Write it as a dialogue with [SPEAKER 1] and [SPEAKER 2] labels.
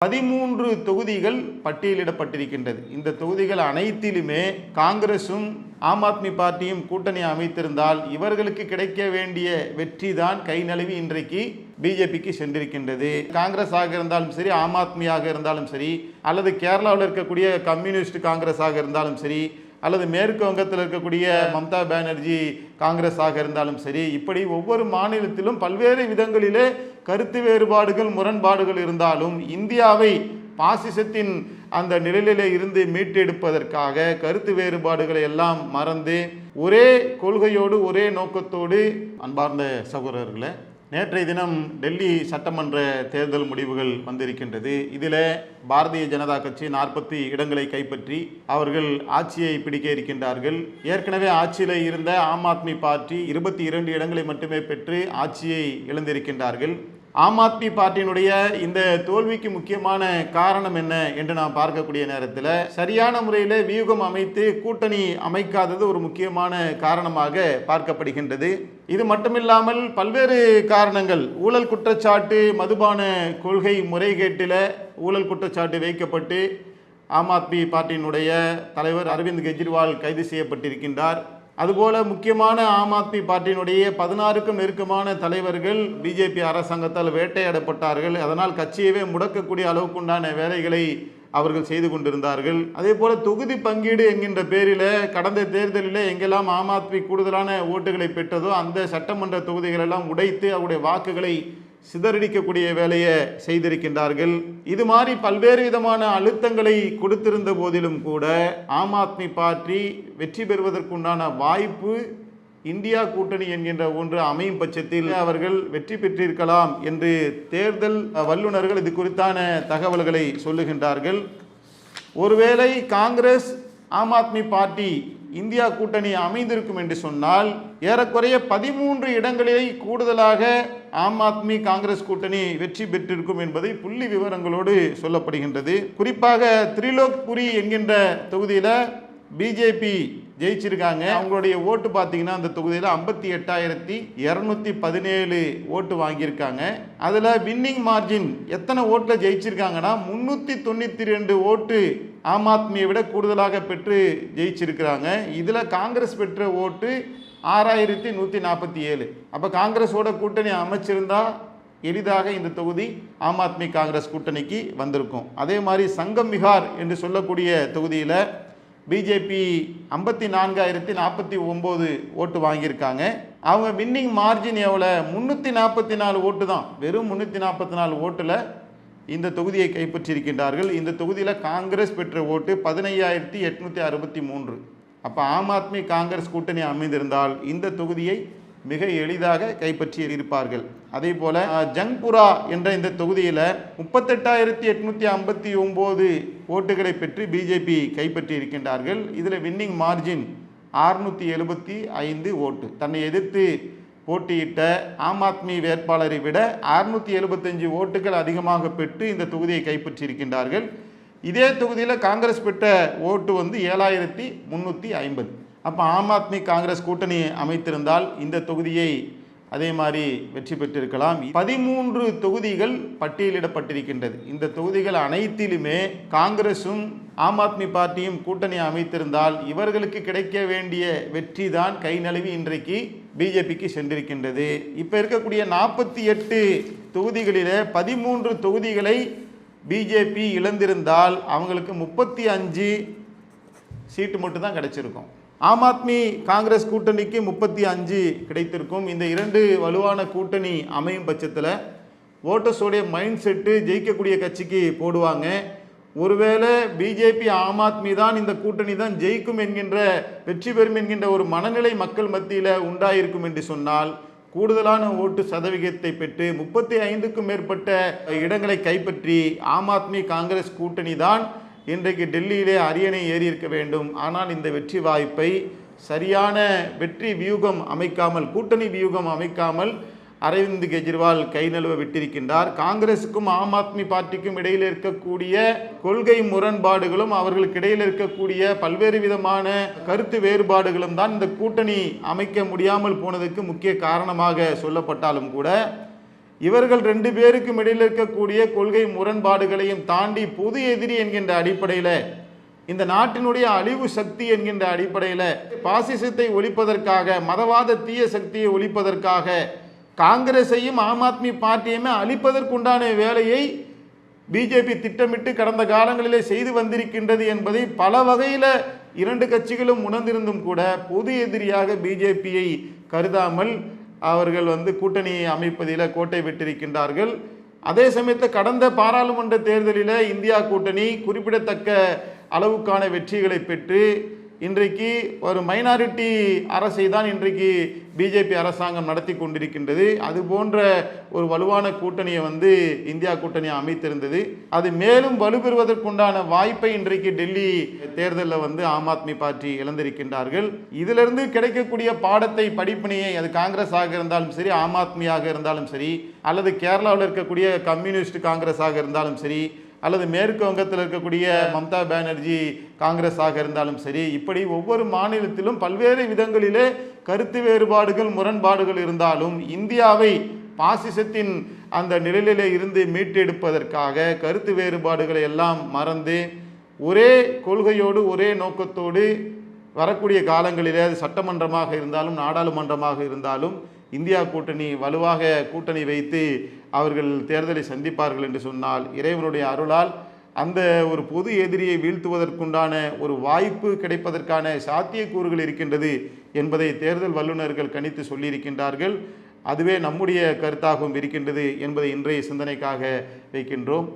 [SPEAKER 1] 13 தொகுதிகள் பட்டியலிடப்பட்டிருக்கின்றது. இந்த தொகுதிகள் அனைத்திலுமே காங்கிரசும் ஆம் ஆத்மி பார்ட்டியும் கூட்டணி அமைத்திருந்தால் இவர்களுக்கு கிடைக்க வேண்டிய வெற்றி தான் கை நழுவி இன்றைக்கு பிஜேபிக்கு சென்றிருக்கின்றது. காங்கிரஸாக இருந்தாலும் சரி, ஆம் ஆத்மியாக இருந்தாலும் சரி, அல்லது கேரளாவில் இருக்கக்கூடிய கம்யூனிஸ்ட் காங்கிரஸாக இருந்தாலும் சரி, அல்லது மேற்கு வங்கத்தில் இருக்கக்கூடிய மம்தா பானர்ஜி காங்கிரஸாக இருந்தாலும் சரி, இப்படி ஒவ்வொரு மாநிலத்திலும் பல்வேறு விதங்களிலே கருத்து வேறுபாடுகள், முரண்பாடுகள் இருந்தாலும் இந்தியாவை பாசிசத்தின் அந்த நிழலிலே இருந்து மீட்டெடுப்பதற்காக கருத்து வேறுபாடுகளை எல்லாம் மறந்து ஒரே கொள்கையோடு ஒரே நோக்கத்தோடு, அன்பார்ந்த சகோதரர்களே, நேற்றைய தினம் டெல்லி சட்டமன்ற தேர்தல் முடிவுகள் வந்திருக்கின்றது. இதில் பாரதிய ஜனதா கட்சி 40 இடங்களை கைப்பற்றி அவர்கள் ஆட்சியை பிடிக்க இருக்கின்றார்கள். ஏற்கனவே ஆட்சியில் இருந்த ஆம் ஆத்மி பார்ட்டி 22 இடங்களை மட்டுமே பெற்று ஆட்சியை இழந்திருக்கின்றார்கள். ஆம் ஆத்மி பார்ட்டியினுடைய இந்த தோல்விக்கு முக்கியமான காரணம் என்ன என்று நாம் பார்க்கக்கூடிய நேரத்தில் சரியான முறையில் வியூகம் அமைத்து கூட்டணி அமைக்காதது ஒரு முக்கியமான காரணமாக பார்க்கப்படுகின்றது. இது மட்டுமில்லாமல் பல்வேறு காரணங்கள், ஊழல் குற்றச்சாட்டு, மதுபான கொள்கை முறைகேட்டில் ஊழல் குற்றச்சாட்டு வைக்கப்பட்டு ஆம் ஆத்மி பார்ட்டியினுடைய தலைவர் அரவிந்த் கெஜ்ரிவால் கைது செய்யப்பட்டிருக்கின்றார். அதுபோல முக்கியமான ஆம் ஆத்மி பார்ட்டியினுடைய 16க்கும் நெருக்கமான தலைவர்கள் பிஜேபி அரசாங்கத்தால் வேட்டையாடப்பட்டார்கள். அதனால் கட்சியவே முடக்கக்கூடிய அளவுக்குண்டான வேலைகளை அவர்கள் செய்து கொண்டிருந்தார்கள். அதே போல தொகுதி பங்கீடு என்கின்ற பேரில் கடந்த தேர்தலில் எங்கெல்லாம் ஆம் ஆத்மி கூடுதலான ஓட்டுகளை பெற்றதோ அந்த சட்டமன்ற தொகுதிகளெல்லாம் உடைத்து அவருடைய வாக்குகளை சிதறடிக்கக்கூடிய வேலையை செய்திருக்கின்றார்கள். இது மாதிரி பல்வேறு விதமான அழுத்தங்களை கொடுத்திருந்த போதிலும் கூட ஆம் ஆத்மி பார்ட்டி வெற்றி பெறுவதற்குண்டான வாய்ப்பு இந்தியா கூட்டணி என்கின்ற ஒன்று அமையும் பட்சத்தில் அவர்கள் வெற்றி பெற்றிருக்கலாம் என்று தேர்தல் வல்லுநர்கள் இது குறித்தான தகவல்களை சொல்லுகின்றார்கள். ஒருவேளை காங்கிரஸ் ஆம் ஆத்மி பார்ட்டி இந்தியா கூட்டணி அமைந்திருக்கும் என்று சொன்னால் ஏறக்குறைய 13 இடங்களிலே கூடுதலாக ஆம் ஆத்மி காங்கிரஸ் கூட்டணி வெற்றி பெற்றிருக்கும் என்பதை புள்ளி விவரங்களோடு சொல்லப்படுகின்றது. குறிப்பாக திரிலோக்புரி என்கின்ற தொகுதியில் பிஜேபி ஜெயிச்சிருக்காங்க. அவங்களுடைய ஓட்டு பார்த்தீங்கன்னா அந்த தொகுதியில் 58,217 ஓட்டு வாங்கியிருக்காங்க. அதில் வின்னிங் மார்ஜின் எத்தனை ஓட்டில் ஜெயிச்சிருக்காங்கன்னா 392 ஓட்டு ஆம் ஆத்மியை விட கூடுதலாக பெற்று ஜெயிச்சிருக்கிறாங்க. இதில் காங்கிரஸ் பெற்ற ஓட்டு 6,147. அப்போ காங்கிரஸோட கூட்டணி அமைச்சிருந்தா எளிதாக இந்த தொகுதி ஆம் ஆத்மி காங்கிரஸ் கூட்டணிக்கு வந்திருக்கும். அதே மாதிரி சங்கம் விஹார் என்று சொல்லக்கூடிய தொகுதியில் பிஜேபி 54,049 ஓட்டு வாங்கியிருக்காங்க. அவங்க வின்னிங் மார்ஜின் எவ்வளோ? 344 ஓட்டு தான். வெறும் 344 ஓட்டில் இந்த தொகுதியை கைப்பற்றியிருக்கின்றார்கள். இந்த தொகுதியில் காங்கிரஸ் பெற்ற ஓட்டு 15,863. அப்போ ஆம் ஆத்மி காங்கிரஸ் கூட்டணி அமைந்திருந்தால் இந்த தொகுதியை மிக எளிதாக கைப்பற்றி இருப்பார்கள். அதே போல ஜங்புரா என்ற இந்த தொகுதியில் 38,859 ஓட்டுகளை பெற்று பிஜேபி கைப்பற்றி இருக்கின்றார்கள். இதில் வின்னிங் மார்ஜின் 675 ஓட்டு. தன்னை எதிர்த்து போட்டியிட்ட ஆம் ஆத்மி வேட்பாளரை விட 675 ஓட்டுகள் அதிகமாக பெற்று இந்த தொகுதியை கைப்பற்றி இருக்கின்றார்கள். இதே தொகுதியில் காங்கிரஸ் பெற்ற ஓட்டு 7,350. அப்போ ஆம் ஆத்மி காங்கிரஸ் கூட்டணி அமைத்திருந்தால் இந்த தொகுதியை அதே மாதிரி வெற்றி பெற்றிருக்கலாம். 13 தொகுதிகள் பட்டியலிடப்பட்டிருக்கின்றது. இந்த தொகுதிகள் அனைத்திலுமே காங்கிரசும் ஆம் ஆத்மி பார்ட்டியும் கூட்டணி அமைத்திருந்தால் இவர்களுக்கு கிடைக்க வேண்டிய வெற்றி தான் கை நழுவி இன்றைக்கு பிஜேபிக்கு சென்றிருக்கின்றது. இப்போ இருக்கக்கூடிய 48 தொகுதிகளில் 13 தொகுதிகளை பிஜேபி இழந்திருந்தால் அவங்களுக்கு 35 சீட்டு மட்டும் தான் கிடைச்சிருக்கும். ஆம் ஆத்மி காங்கிரஸ் கூட்டணிக்கு 35 கிடைத்திருக்கும். இந்த 2 வலுவான கூட்டணி அமையும் பட்சத்தில் ஓட்டர்ஸோடைய மைண்ட் செட்டு ஜெயிக்கக்கூடிய கட்சிக்கு போடுவாங்க. ஒருவேளை பிஜேபி ஆம் ஆத்மி தான் இந்த கூட்டணி தான் ஜெயிக்கும் என்கின்ற, வெற்றி பெறும் என்கின்ற ஒரு மனநிலை மக்கள் மத்தியில் உண்டாயிருக்கும் என்று சொன்னால் கூடுதலான ஓட்டு சதவிகிதத்தை பெற்று 35க்கும் மேற்பட்ட இடங்களை கைப்பற்றி ஆம் ஆத்மி காங்கிரஸ் கூட்டணி தான் இன்றைக்கு டெல்லியிலே அரியணை ஏறி இருக்க வேண்டும். ஆனால் இந்த வெற்றி வாய்ப்பை சரியான வெற்றி வியூகம் அமைக்காமல், கூட்டணி வியூகம் அமைக்காமல் அரவிந்த் கெஜ்ரிவால் கை நழுவ விட்டிருக்கின்றார். காங்கிரஸுக்கும் ஆம் ஆத்மி பார்ட்டிக்கும் இடையில் இருக்கக்கூடிய கொள்கை முரண்பாடுகளும் அவர்களுக்கு இடையில் இருக்கக்கூடிய பல்வேறு விதமான கருத்து வேறுபாடுகளும் தான் இந்த கூட்டணி அமைக்க முடியாமல் போனதுக்கு முக்கிய காரணமாக சொல்லப்பட்டாலும் கூட இவர்கள் 2 பேருக்கும் இடையில் இருக்கக்கூடிய கொள்கை முரண்பாடுகளையும் தாண்டி பொது எதிரி என்கின்ற அடிப்படையில், இந்த நாட்டினுடைய அழிவு சக்தி என்கின்ற அடிப்படையில், பாசிசத்தை ஒழிப்பதற்காக, மதவாத தீய சக்தியை ஒழிப்பதற்காக காங்கிரஸையும் ஆம் ஆத்மி பார்ட்டியுமே அழிப்பதற்குண்டான வேலையை பிஜேபி திட்டமிட்டு கடந்த காலங்களிலே செய்து வந்திருக்கின்றது என்பதை பல வகையில் 2 கட்சிகளும் உணர்ந்திருந்தும் கூட பொது எதிரியாக பிஜேபியை கருதாமல் அவர்கள் கூட்டணி அமைப்பதில் கோட்டை விட்டிருக்கின்றார்கள். அதே சமயத்தில் கடந்த பாராளுமன்ற தேர்தலில் இந்தியா கூட்டணி குறிப்பிடத்தக்க அளவுக்கான வெற்றிகளை பெற்று இன்றைக்கு ஒரு மைனாரிட்டி அரசை தான் இன்றைக்கு பிஜேபி அரசாங்கம் நடத்தி கொண்டிருக்கின்றது. அது போன்ற ஒரு வலுவான கூட்டணியை இந்தியா கூட்டணி அமைத்திருந்தது. அது மேலும் வலுப்பெறுவதற்குண்டான வாய்ப்பை இன்றைக்கு டெல்லி தேர்தலில் ஆம் ஆத்மி பார்ட்டி இழந்திருக்கின்றார்கள். இதிலிருந்து கிடைக்கக்கூடிய பாடத்தை, படிப்பினையை, அது காங்கிரஸாக இருந்தாலும் சரி, ஆம் ஆத்மியாக இருந்தாலும் சரி, அல்லது கேரளாவில் இருக்கக்கூடிய கம்யூனிஸ்ட் காங்கிரஸாக இருந்தாலும் சரி, அல்லது மேற்கு வங்கத்தில் இருக்கக்கூடிய மம்தா பானர்ஜி காங்கிரஸாக இருந்தாலும் சரி, இப்படி ஒவ்வொரு மாநிலத்திலும் பல்வேறு விதங்களிலே கருத்து வேறுபாடுகள், முரண்பாடுகள் இருந்தாலும் இந்தியாவை பாசிசத்தின் அந்த நிழலிலே இருந்து மீட்டெடுப்பதற்காக கருத்து வேறுபாடுகளை எல்லாம் மறந்து ஒரே கொள்கையோடு ஒரே நோக்கத்தோடு வரக்கூடிய காலங்களிலே, அது சட்டமன்றமாக இருந்தாலும் நாடாளுமன்றமாக இருந்தாலும், இந்தியா கூட்டணி வலுவாக கூட்டணி வைத்து அவர்கள் தேர்தலை சந்திப்பார்கள் என்று சொன்னால், இறைவனுடைய அருளால் அந்த ஒரு பொது எதிரியை வீழ்த்துவதற்குண்டான ஒரு வாய்ப்பு கிடைப்பதற்கான சாத்தியக்கூறுகள் இருக்கின்றது என்பதை தேர்தல் வல்லுநர்கள் கணித்து சொல்லியிருக்கின்றார்கள். அதுவே நம்முடைய கருத்தாகவும் இருக்கின்றது என்பதை இன்றைய சிந்தனைக்காக வைக்கின்றோம்.